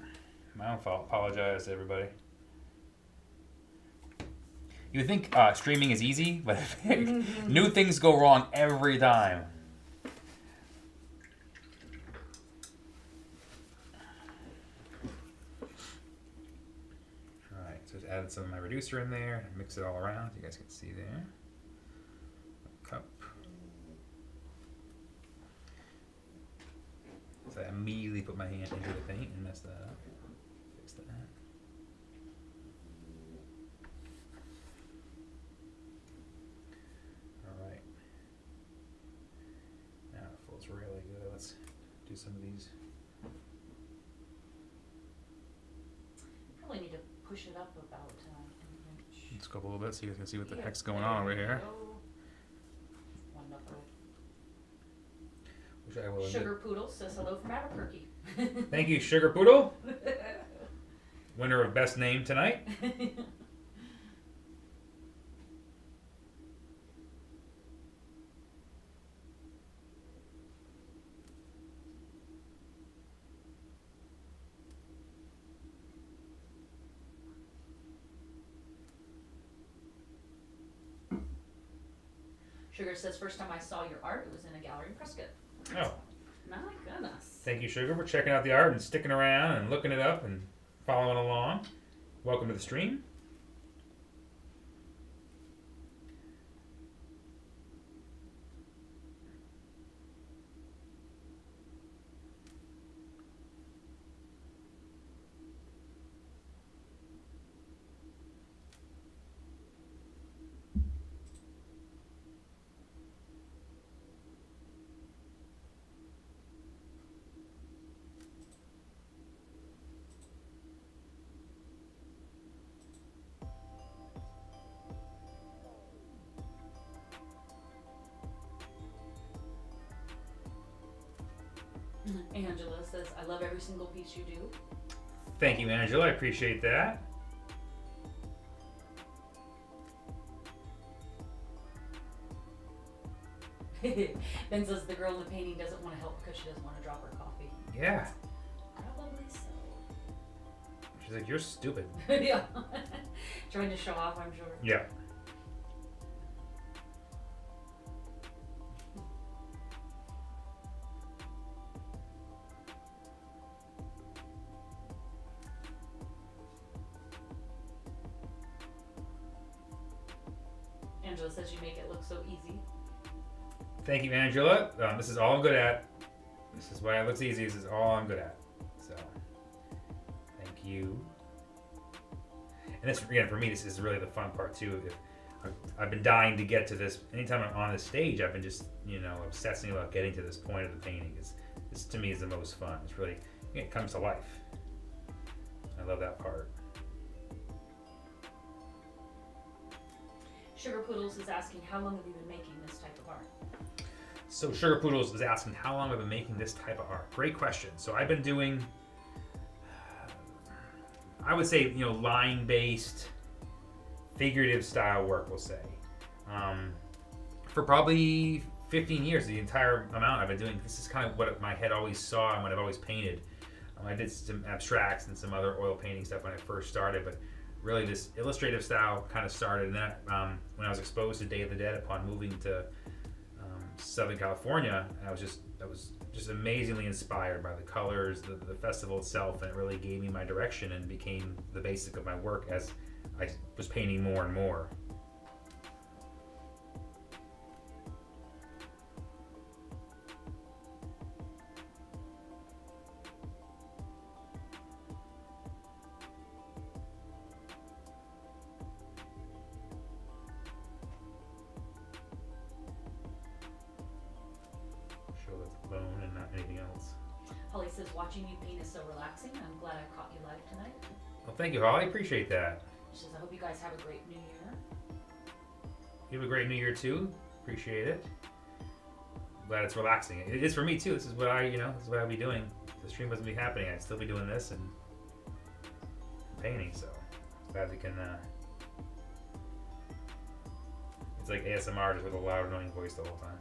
My own fault. Apologize to everybody. You would think streaming is easy, but new things go wrong every time. Alright, so just added some of my reducer in there and mix it all around. You guys can see there. Cup. So I immediately put my hand into the paint and messed that up. Fix that. Alright. Now it feels really good. Let's do some of these. Probably need to push it up about Scope a little bit so you guys can see what the heck's going on over here. Wonderful. Which I will Sugar Poodle says hello from Albuquerque. Thank you, Sugar Poodle. Winner of best name tonight. Sugar says first time I saw your art, it was in a gallery in Prescott. Oh. My goodness. Thank you, Sugar, for checking out the art and sticking around and looking it up and following along. Welcome to the stream. Angela says, I love every single piece you do. Thank you, Angela. I appreciate that. Ben says the girl in the painting doesn't want to help because she doesn't want to drop her coffee. Yeah. Probably so. She's like, you're stupid. Yeah. Trying to show off, I'm sure. Yeah. Angela says you make it look so easy. Thank you, Angela. This is all I'm good at. This is why it looks easy. This is all I'm good at. So, thank you. And this, again, for me, this is really the fun part too. I've been dying to get to this. Anytime I'm on the stage, I've been just, obsessing about getting to this point of the painting. This to me is the most fun. It's really, it comes to life. I love that part. Sugar Poodles is asking, how long have you been making this type of art? So Sugar Poodles is asking how long I've been making this type of art. Great question. So I've been doing, I would say, line-based, figurative style work, we'll say. For probably 15 years, the entire amount I've been doing. This is kind of what my head always saw and what I've always painted. I did some abstracts and some other oil painting stuff when I first started, but really this illustrative style kind of started. And then when I was exposed to Day of the Dead upon moving to Southern California, I was just amazingly inspired by the colors, the festival itself, and it really gave me my direction and became the basic of my work as I was painting more and more. Bone and not anything else. Holly says, watching you paint is so relaxing. I'm glad I caught you live tonight. Well, thank you, Holly. Appreciate that. She says, I hope you guys have a great new year. You have a great new year too. Appreciate it. Glad it's relaxing. It is for me too. This is what this is what I'll be doing. If the stream wasn't be happening, I'd still be doing this and painting. So glad we can. It's like ASMR just with a loud, annoying voice the whole time.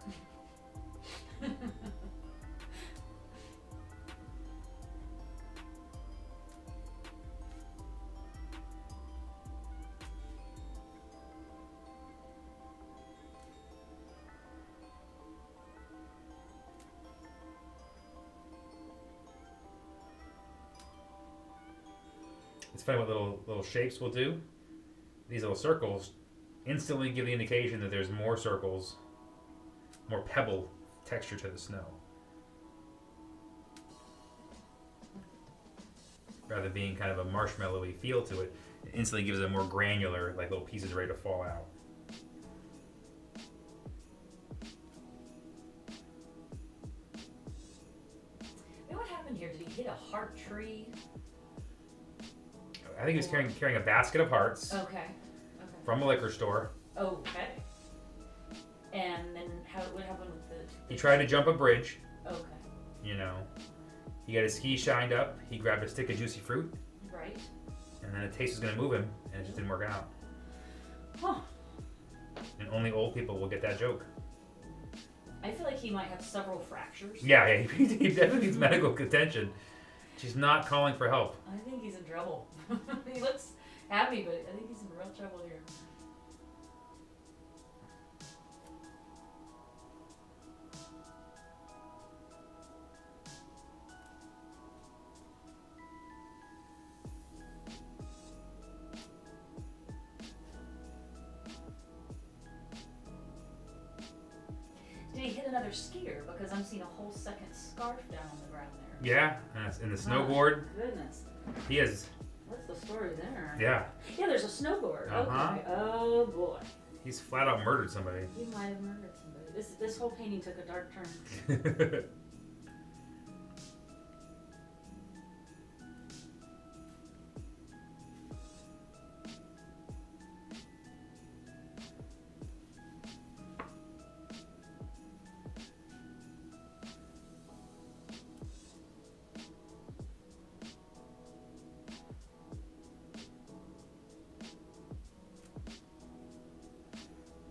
It's funny what little shapes will do. These little circles instantly give the indication that there's more circles, more pebble texture to the snow. Rather than being kind of a marshmallowy feel to it, it instantly gives it a more granular, like little pieces ready to fall out. What happened here? Did he hit a heart tree? I think he was carrying a basket of hearts. Okay. from a liquor store. Okay. And then what happened with the... He tried to jump a bridge. Okay. You know. He got his skis shined up. He grabbed a stick of juicy fruit. Right. And then the taste was going to move him, and it just didn't work out. Huh. And only old people will get that joke. I feel like he might have several fractures. Yeah, he definitely needs medical attention. She's not calling for help. I think he's in trouble. He looks happy, but I think he's in real trouble here. Did he hit another skier? Because I'm seeing a whole second scarf down on the ground there. Yeah, and the snowboard. Oh, goodness. He has. What's the story there? Yeah. Yeah, there's a snowboard. Uh-huh. Okay. Oh boy. He's flat out murdered somebody. He might have murdered somebody. This whole painting took a dark turn.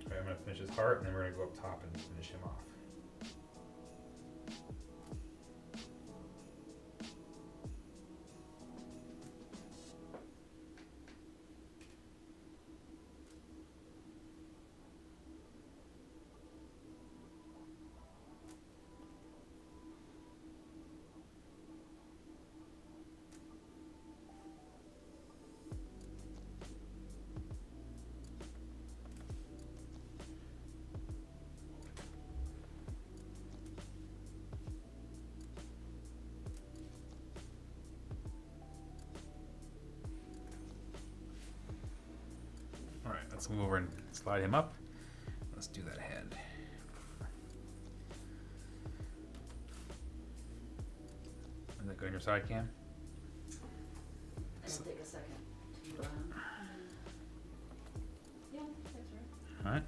Alright, I'm going to finish his heart, and then we're going to go up top and finish him off. Alright, let's move over and slide him up. Let's do that head. Is that good on your side cam? It'll take a second to yeah, that's right. Alright.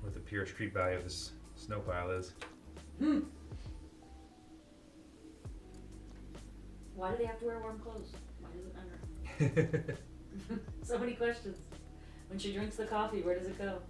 What the pure street value of this snow pile is. Why do they have to wear warm clothes? Why does it matter? So many questions. When she drinks the coffee, where does it go?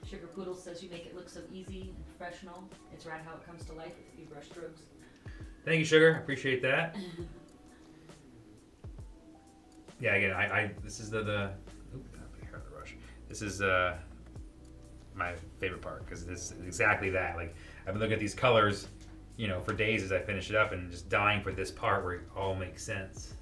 Sugar Poodle says you make it look so easy and professional. It's right how it comes to life with a few brush strokes. Thank you, Sugar. Appreciate that. Yeah, again, I this is the rush. This is my favorite part because this is exactly that. Like I've been looking at these colors, you know, for days as I finish it up and just dying for this part where it all makes sense.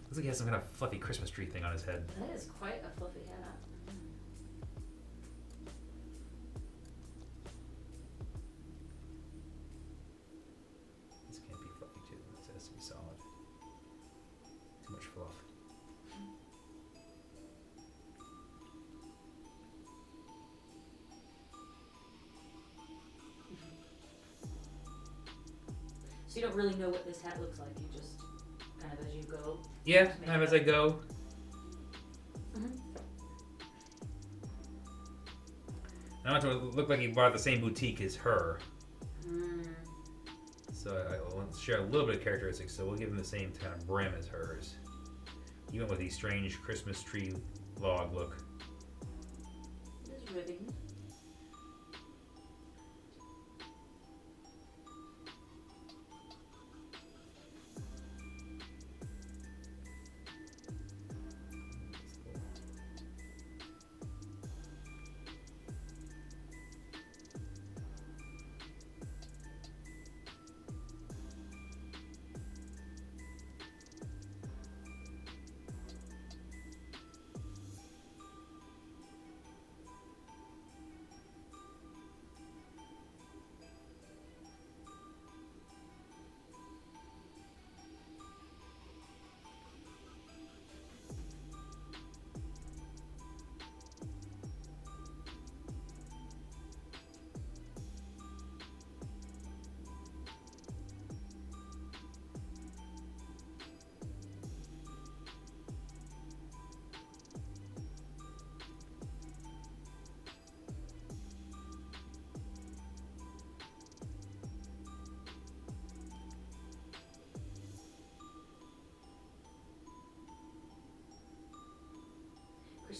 Looks like he has some kind of fluffy Christmas tree thing on his head. That is quite a fluffy hat. This can't be fluffy too. This has to be solid. Too much fluff. So you don't really know what this hat looks like. You just kind of as you go. Yeah, kind of as I go. I want it to look like he bought the same boutique as her. So I want to share a little bit of characteristics, so we'll give him the same kind of brim as hers. He went with the strange Christmas tree log look. It is ribbing.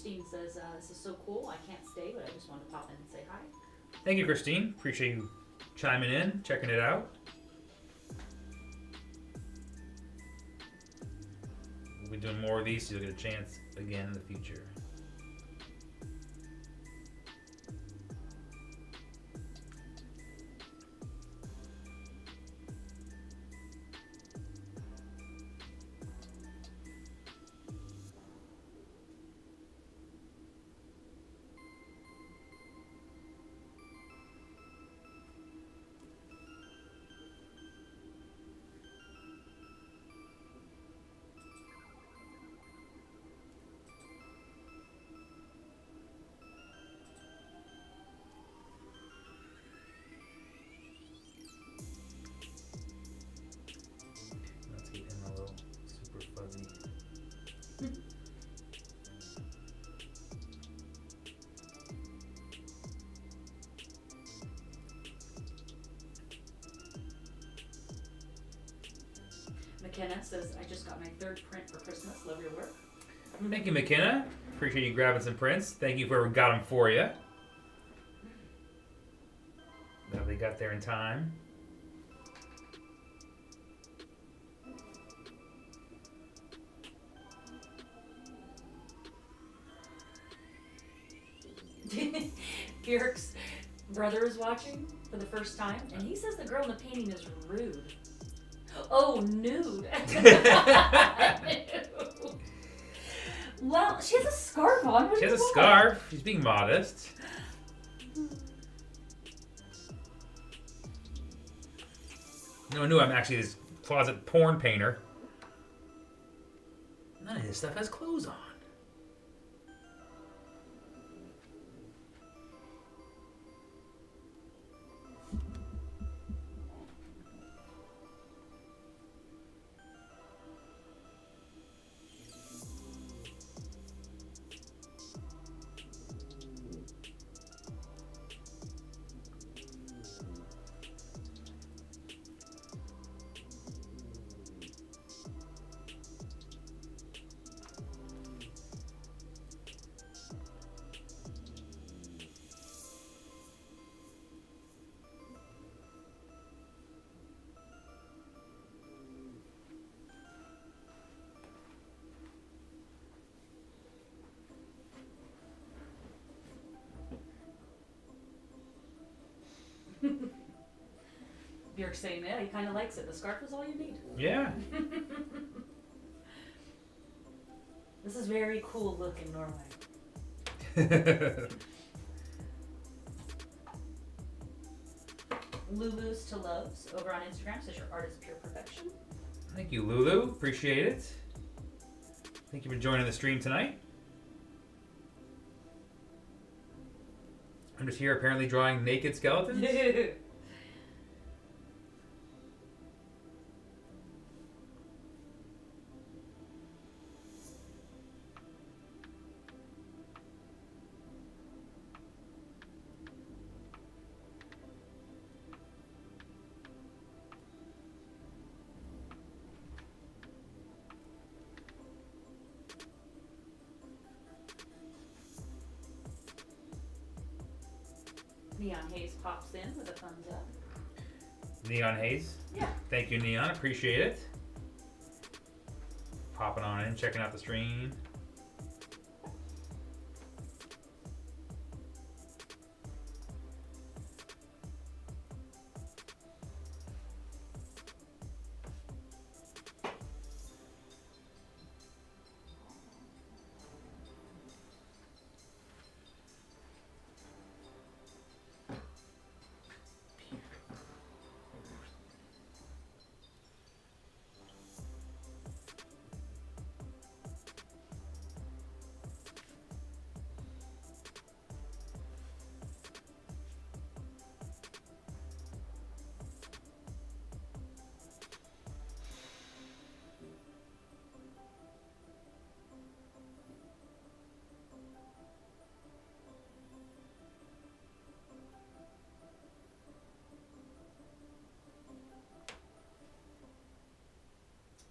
Christine says, this is so cool. I can't stay, but I just wanted to pop in and say hi. Thank you, Christine. Appreciate you chiming in, checking it out. We'll be doing more of these so you'll get a chance again in the future. Let's get Enamel super fuzzy. McKenna says, I just got my 3rd print for Christmas. Love your work. Thank you, McKenna. Appreciate you grabbing some prints. Thank you for whoever got them for you. Glad they got there in time. Bjork's brother is watching for the first time, and he says the girl in the painting is rude. Oh, nude. Well, she has a scarf on. What She do has a you want? scarf. She's being modest. No one knew I'm actually this closet porn painter. None of his stuff has clothes on. Bjork's saying, yeah, he kind of likes it. The scarf is all you need. Yeah. This is very cool look in Norway. Lulu's to Loves over on Instagram says your art is pure perfection. Thank you, Lulu. Appreciate it. Thank you for joining the stream tonight. I'm just here apparently drawing naked skeletons. Neon Haze pops in with a thumbs up. Neon Haze. Yeah. Thank you, Neon. Appreciate it. Popping on in, checking out the stream.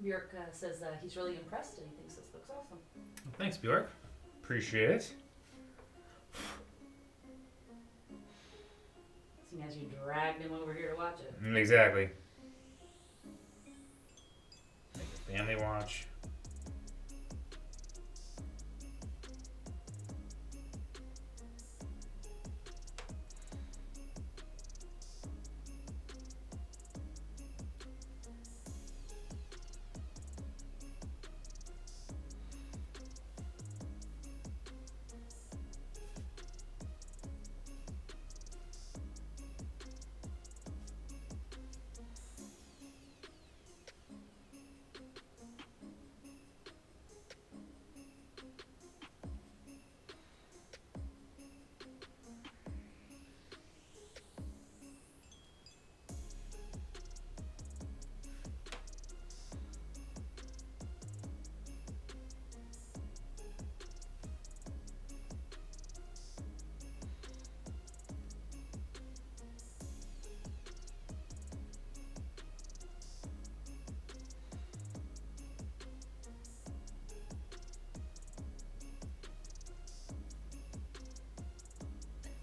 Bjork says he's really impressed and he thinks this looks awesome. Well, thanks, Bjork. Appreciate it. Seeing as you dragged him over here to watch it. Exactly. Like a family watch.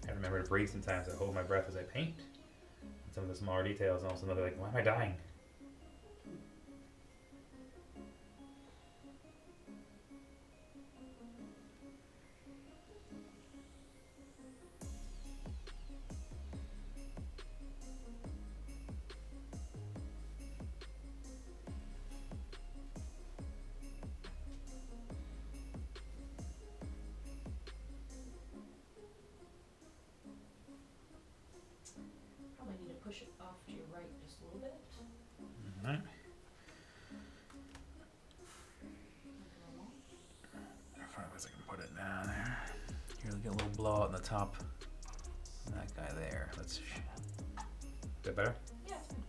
I remember to breathe sometimes. I hold my breath as I paint. Some of the smaller details, and all of a sudden they're like, why am I dying? Probably need to push it off to your right just a little bit. Alright. I'll find a place I can put it down there. Here, get a little blowout in the top. That guy there. Let's. Is that better? Yeah, it's fine.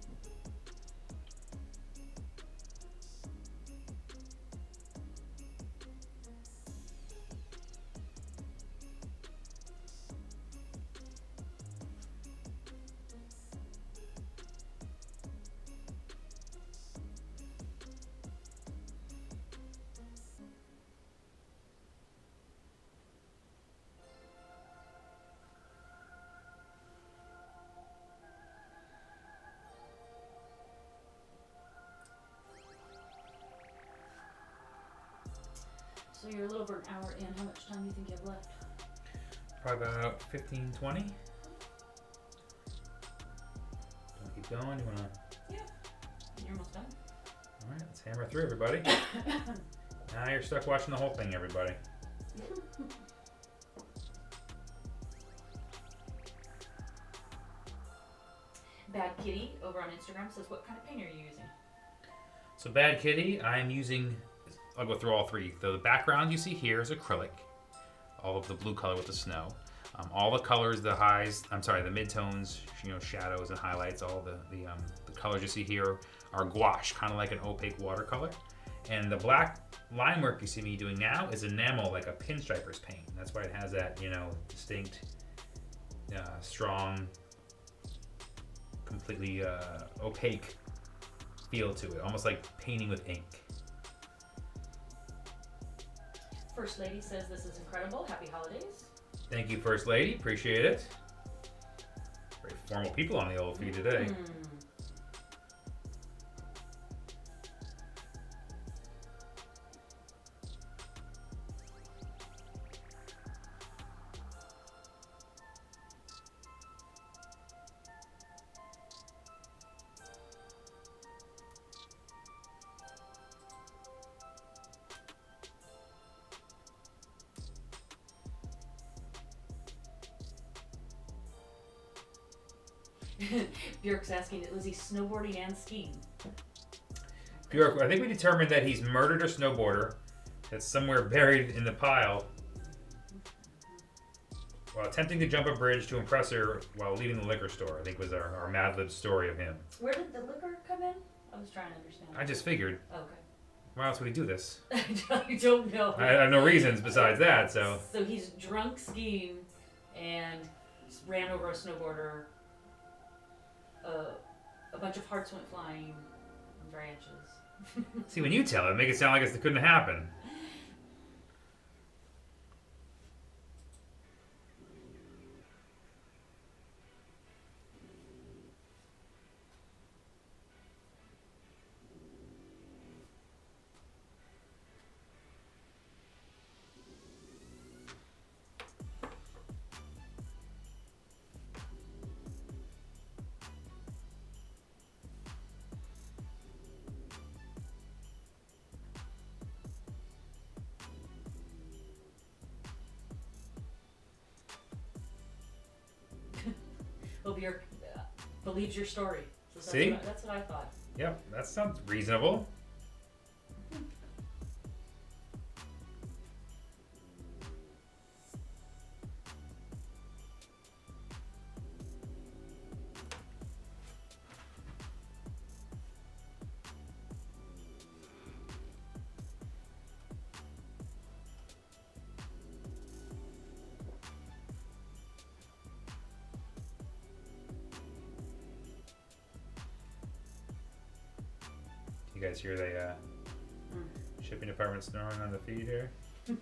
So you're a little over an hour in. How much time do you think you have left? Probably about 15, 20. Don't keep going. You wanna? Yeah. You're almost done. All right, let's hammer through, everybody. Now you're stuck watching the whole thing, everybody. Bad Kitty over on Instagram says, what kind of paint are you using? So Bad Kitty, I'm using. I'll go through all three. The background you see here is acrylic. All of the blue color with the snow. All the colors, the highs, the midtones, shadows and highlights, all the colors you see here are gouache, kind of like an opaque watercolor. And the black line work you see me doing now is enamel, like a pinstriper's paint. That's why it has that, distinct, strong, completely opaque feel to it, almost like painting with ink. First Lady says, this is incredible. Happy holidays. Thank you, First Lady. Appreciate it. Very formal people on the old feed today. Bjork's asking, was he snowboarding and skiing? Bjork, I think we determined that he's murdered a snowboarder that's somewhere buried in the pile while attempting to jump a bridge to impress her while leaving the liquor store. I think was our Mad Lib story of him. Where did the liquor come in? I was trying to understand. I just figured. Okay. Why else would he do this? I don't know. I have no reasons besides that, so. So he's drunk skiing and ran over a snowboarder. A bunch of hearts went flying on branches. See, when you tell it, make it sound like it couldn't happen. believes your story. So See? That's what I thought. Yep, that sounds reasonable. You guys hear the shipping department snoring on the feed here? It's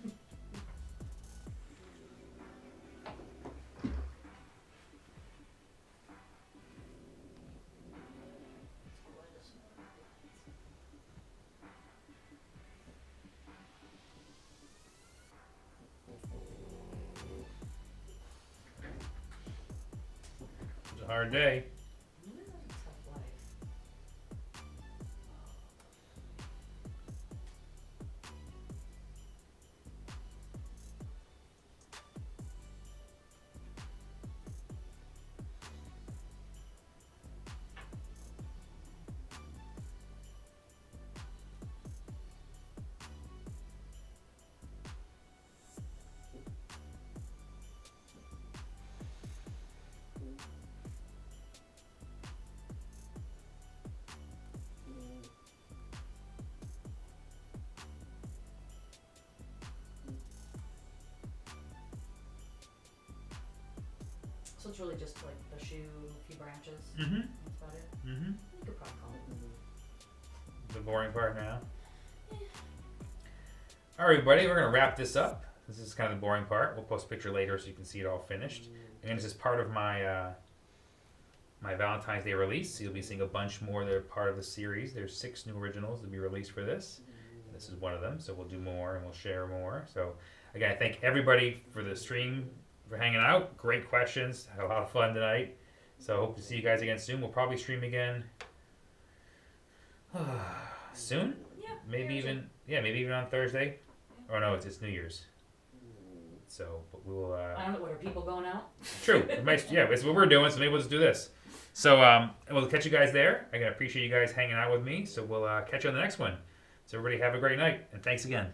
a hard day. What is that tough life? So it's really just like the shoe, a few branches. Mm-hmm. That's about it. Mm-hmm. You could probably call it. The boring part now. All right, everybody, we're gonna wrap this up. This is kind of the boring part. We'll post a picture later so you can see it all finished. And this is part of my my Valentine's Day release. So you'll be seeing a bunch more that are part of the series. There's 6 new originals to be released for this. And this is one of them. So we'll do more and we'll share more. So again, I thank everybody for the stream, for hanging out. Great questions. Had a lot of fun tonight. So I hope to see you guys again soon. We'll probably stream again soon. Yeah. Maybe even on Thursday. Oh no, it's New Year's. So but we'll. I don't know. What are people going out? True. Yeah, it's what we're doing. So maybe we'll just do this. So we'll catch you guys there. I appreciate you guys hanging out with me. So we'll catch you on the next one. So everybody have a great night and thanks again.